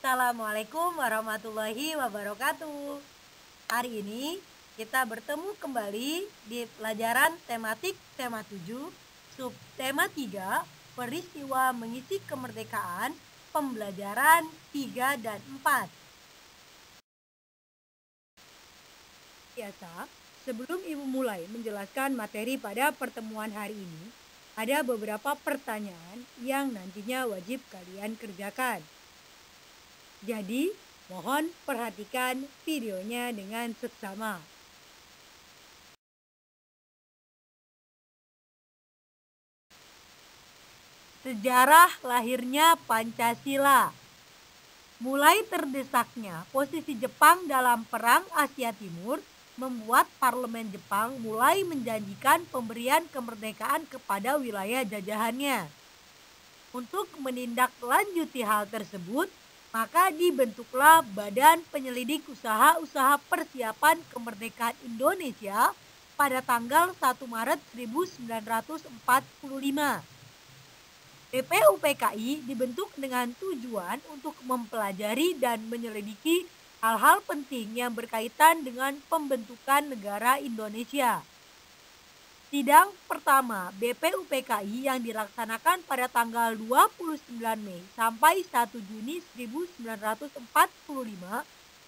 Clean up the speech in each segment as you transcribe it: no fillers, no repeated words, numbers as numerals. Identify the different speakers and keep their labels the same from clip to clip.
Speaker 1: Assalamualaikum warahmatullahi wabarakatuh. Hari ini kita bertemu kembali di pelajaran tematik tema 7, subtema 3, peristiwa mengisi kemerdekaan, pembelajaran 3 dan 4. Biasa, sebelum Ibu mulai menjelaskan materi pada pertemuan hari ini, ada beberapa pertanyaan yang nantinya wajib kalian kerjakan. Jadi, mohon perhatikan videonya dengan seksama. Sejarah lahirnya Pancasila. Mulai terdesaknya posisi Jepang dalam Perang Asia Timur membuat parlemen Jepang mulai menjanjikan pemberian kemerdekaan kepada wilayah jajahannya. Untuk menindaklanjuti hal tersebut, maka dibentuklah Badan Penyelidik Usaha-Usaha Persiapan Kemerdekaan Indonesia pada tanggal 1 Maret 1945. BPUPKI dibentuk dengan tujuan untuk mempelajari dan menyelidiki hal-hal penting yang berkaitan dengan pembentukan negara Indonesia. Sidang pertama BPUPKI yang dilaksanakan pada tanggal 29 Mei sampai 1 Juni 1945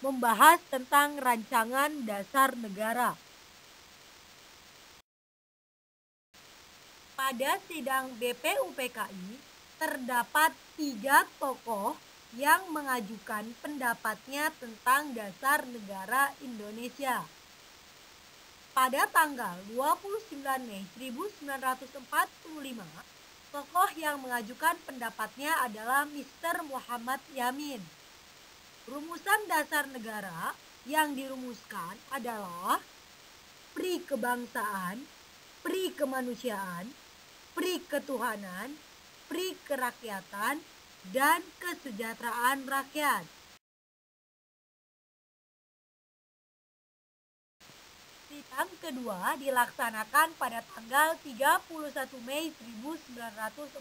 Speaker 1: membahas tentang rancangan dasar negara. Pada sidang BPUPKI terdapat 3 tokoh yang mengajukan pendapatnya tentang dasar negara Indonesia. Pada tanggal 29 Mei 1945, tokoh yang mengajukan pendapatnya adalah Mr. Muhammad Yamin. Rumusan dasar negara yang dirumuskan adalah pri kebangsaan, pri kemanusiaan, pri ketuhanan, pri kerakyatan, dan kesejahteraan rakyat. Sidang kedua dilaksanakan pada tanggal 31 Mei 1945.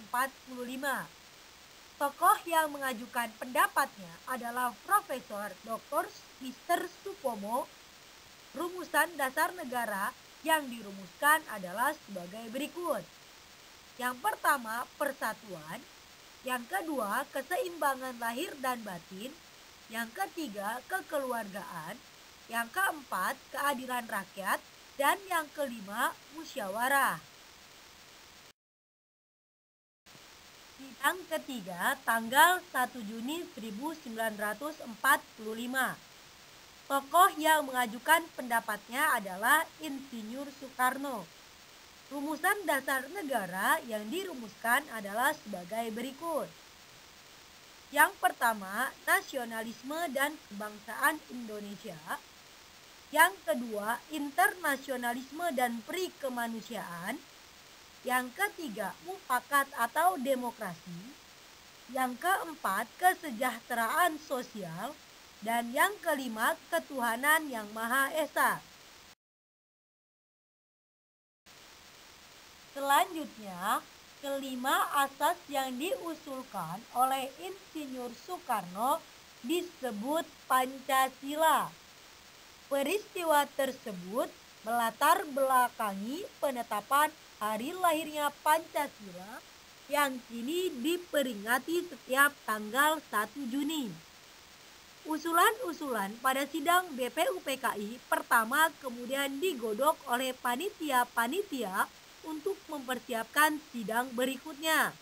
Speaker 1: Tokoh yang mengajukan pendapatnya adalah Profesor Dr. Mr. Supomo. Rumusan dasar negara yang dirumuskan adalah sebagai berikut. Yang pertama, persatuan. Yang kedua, keseimbangan lahir dan batin. Yang ketiga, kekeluargaan. Yang keempat, keadilan rakyat. Dan yang kelima, musyawarah. Sidang ketiga, tanggal 1 Juni 1945. Tokoh yang mengajukan pendapatnya adalah Insinyur Soekarno. Rumusan dasar negara yang dirumuskan adalah sebagai berikut. Yang pertama, nasionalisme dan kebangsaan Indonesia. Yang kedua, internasionalisme dan pri kemanusiaan. Yang ketiga, mufakat atau demokrasi. Yang keempat, kesejahteraan sosial. Dan yang kelima, ketuhanan yang Maha Esa. Selanjutnya, kelima asas yang diusulkan oleh Insinyur Soekarno disebut Pancasila. Peristiwa tersebut melatar belakangi penetapan hari lahirnya Pancasila yang kini diperingati setiap tanggal 1 Juni. Usulan-usulan pada sidang BPUPKI pertama kemudian digodok oleh panitia-panitia untuk mempersiapkan sidang berikutnya.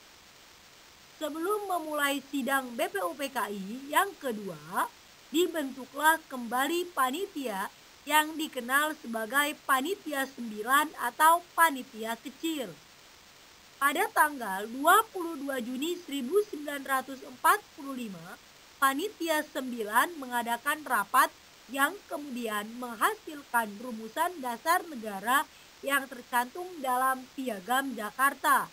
Speaker 1: Sebelum memulai sidang BPUPKI yang kedua, dibentuklah kembali panitia yang dikenal sebagai Panitia 9 atau Panitia Kecil. Pada tanggal 22 Juni 1945, Panitia 9 mengadakan rapat yang kemudian menghasilkan rumusan dasar negara yang tercantum dalam Piagam Jakarta.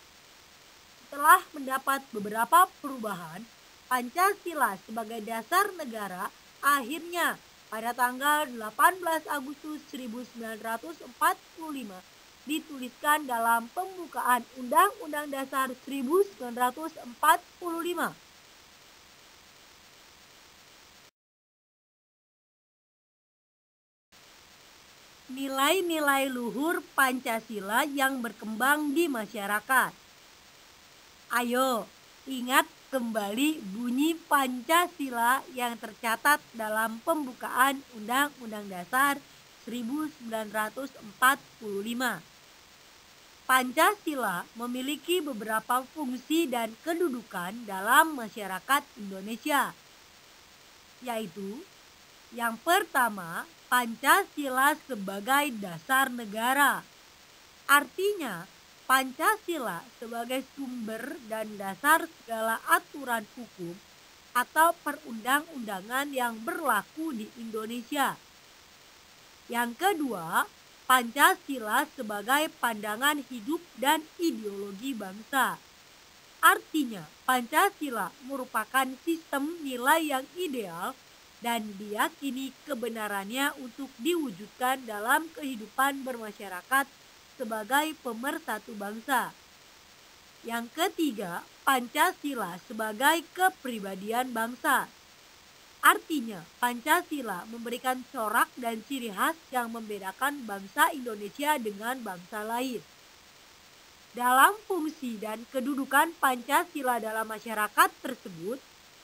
Speaker 1: Setelah mendapat beberapa perubahan, Pancasila sebagai dasar negara akhirnya pada tanggal 18 Agustus 1945 dituliskan dalam pembukaan Undang-Undang Dasar 1945. nilai-nilai luhur Pancasila yang berkembang di masyarakat. Ayo, ingat kembali bunyi Pancasila yang tercatat dalam pembukaan Undang-Undang Dasar 1945. Pancasila memiliki beberapa fungsi dan kedudukan dalam masyarakat Indonesia, yaitu yang pertama, Pancasila sebagai dasar negara. Artinya, Pancasila sebagai sumber dan dasar segala aturan hukum atau perundang-undangan yang berlaku di Indonesia. Yang kedua, Pancasila sebagai pandangan hidup dan ideologi bangsa. Artinya, Pancasila merupakan sistem nilai yang ideal dan diyakini kebenarannya untuk diwujudkan dalam kehidupan bermasyarakat sebagai pemersatu bangsa. Yang ketiga, Pancasila sebagai kepribadian bangsa. Artinya, Pancasila memberikan corak dan ciri khas yang membedakan bangsa Indonesia dengan bangsa lain. Dalam fungsi dan kedudukan Pancasila dalam masyarakat tersebut,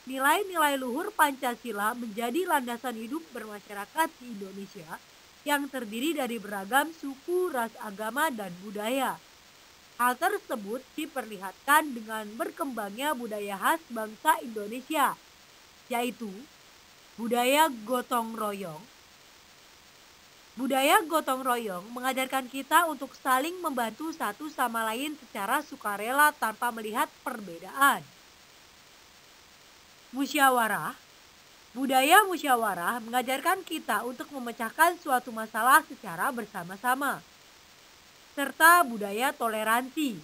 Speaker 1: nilai-nilai luhur Pancasila menjadi landasan hidup bermasyarakat di Indonesia yang terdiri dari beragam suku, ras, agama, dan budaya. Hal tersebut diperlihatkan dengan berkembangnya budaya khas bangsa Indonesia, yaitu budaya gotong royong. Budaya gotong royong mengajarkan kita untuk saling membantu satu sama lain secara sukarela tanpa melihat perbedaan. Musyawarah. Budaya musyawarah mengajarkan kita untuk memecahkan suatu masalah secara bersama-sama. Serta budaya toleransi.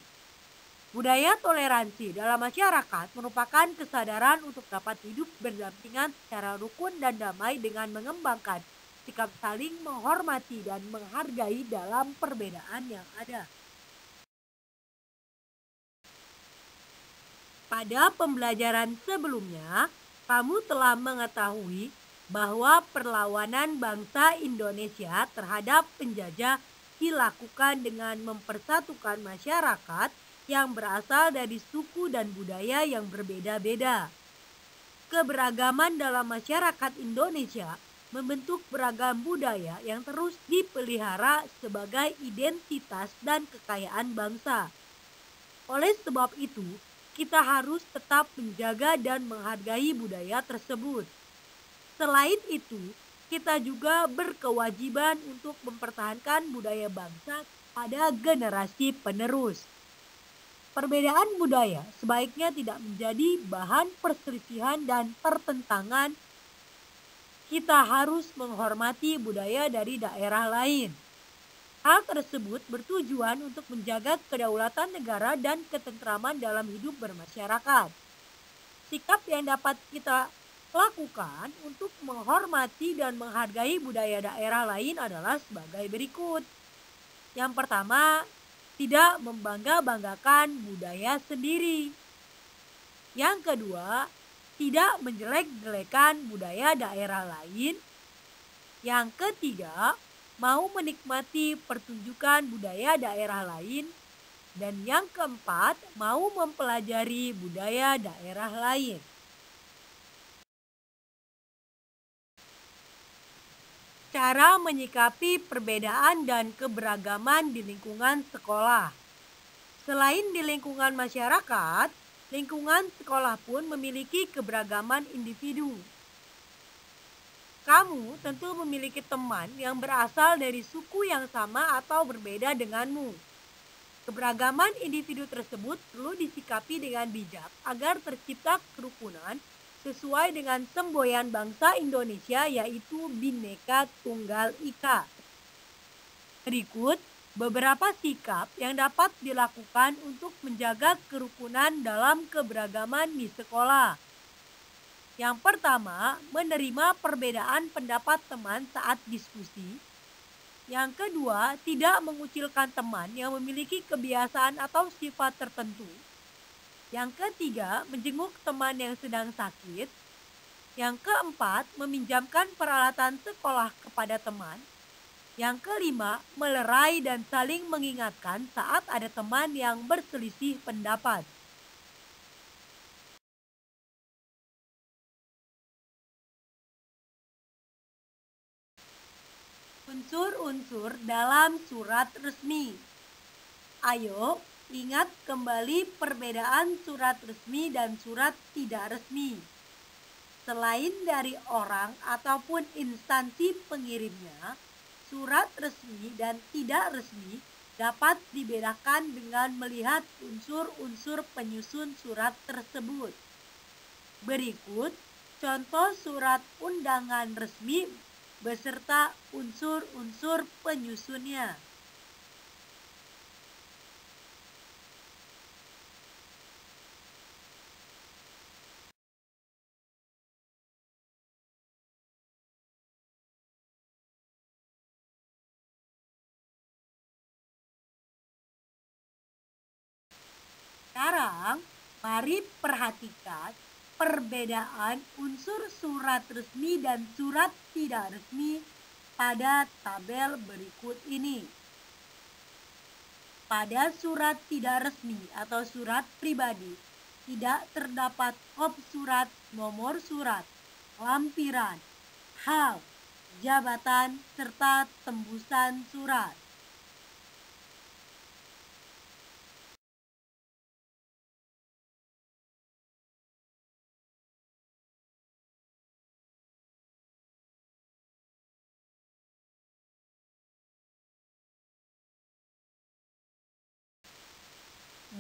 Speaker 1: Budaya toleransi dalam masyarakat merupakan kesadaran untuk dapat hidup berdampingan secara rukun dan damai dengan mengembangkan sikap saling menghormati dan menghargai dalam perbedaan yang ada. Pada pembelajaran sebelumnya, kamu telah mengetahui bahwa perlawanan bangsa Indonesia terhadap penjajah dilakukan dengan mempersatukan masyarakat yang berasal dari suku dan budaya yang berbeda-beda. Keberagaman dalam masyarakat Indonesia membentuk beragam budaya yang terus dipelihara sebagai identitas dan kekayaan bangsa. Oleh sebab itu, kita harus tetap menjaga dan menghargai budaya tersebut. Selain itu, kita juga berkewajiban untuk mempertahankan budaya bangsa pada generasi penerus. Perbedaan budaya sebaiknya tidak menjadi bahan perselisihan dan pertentangan. Kita harus menghormati budaya dari daerah lain. Hal tersebut bertujuan untuk menjaga kedaulatan negara dan ketentraman dalam hidup bermasyarakat. Sikap yang dapat kita lakukan untuk menghormati dan menghargai budaya daerah lain adalah sebagai berikut. Yang pertama, tidak membangga-banggakan budaya sendiri. Yang kedua, tidak menjelek-jelekan budaya daerah lain. Yang ketiga, mau menikmati pertunjukan budaya daerah lain. Dan yang keempat, mau mempelajari budaya daerah lain. Cara menyikapi perbedaan dan keberagaman di lingkungan sekolah. Selain di lingkungan masyarakat, lingkungan sekolah pun memiliki keberagaman individu. Kamu tentu memiliki teman yang berasal dari suku yang sama atau berbeda denganmu. Keberagaman individu tersebut perlu disikapi dengan bijak agar tercipta kerukunan sesuai dengan semboyan bangsa Indonesia, yaitu Bhinneka Tunggal Ika. Berikut beberapa sikap yang dapat dilakukan untuk menjaga kerukunan dalam keberagaman di sekolah. Yang pertama, menerima perbedaan pendapat teman saat diskusi. Yang kedua, tidak mengucilkan teman yang memiliki kebiasaan atau sifat tertentu. Yang ketiga, menjenguk teman yang sedang sakit. Yang keempat, meminjamkan peralatan sekolah kepada teman. Yang kelima, melerai dan saling mengingatkan saat ada teman yang berselisih pendapat. Unsur-unsur dalam surat resmi. Ayo, ingat kembali perbedaan surat resmi dan surat tidak resmi. Selain dari orang ataupun instansi pengirimnya, surat resmi dan tidak resmi dapat dibedakan dengan melihat unsur-unsur penyusun surat tersebut. Berikut contoh surat undangan resmi beserta unsur-unsur penyusunnya. Sekarang, mari perhatikan perbedaan unsur surat resmi dan surat tidak resmi pada tabel berikut ini. Pada surat tidak resmi atau surat pribadi, tidak terdapat kop surat, nomor surat, lampiran, hal, jabatan, serta tembusan surat.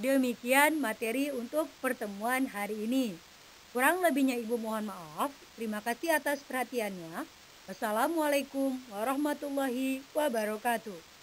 Speaker 1: Demikian materi untuk pertemuan hari ini. Kurang lebihnya Ibu mohon maaf. Terima kasih atas perhatiannya. Wassalamualaikum warahmatullahi wabarakatuh.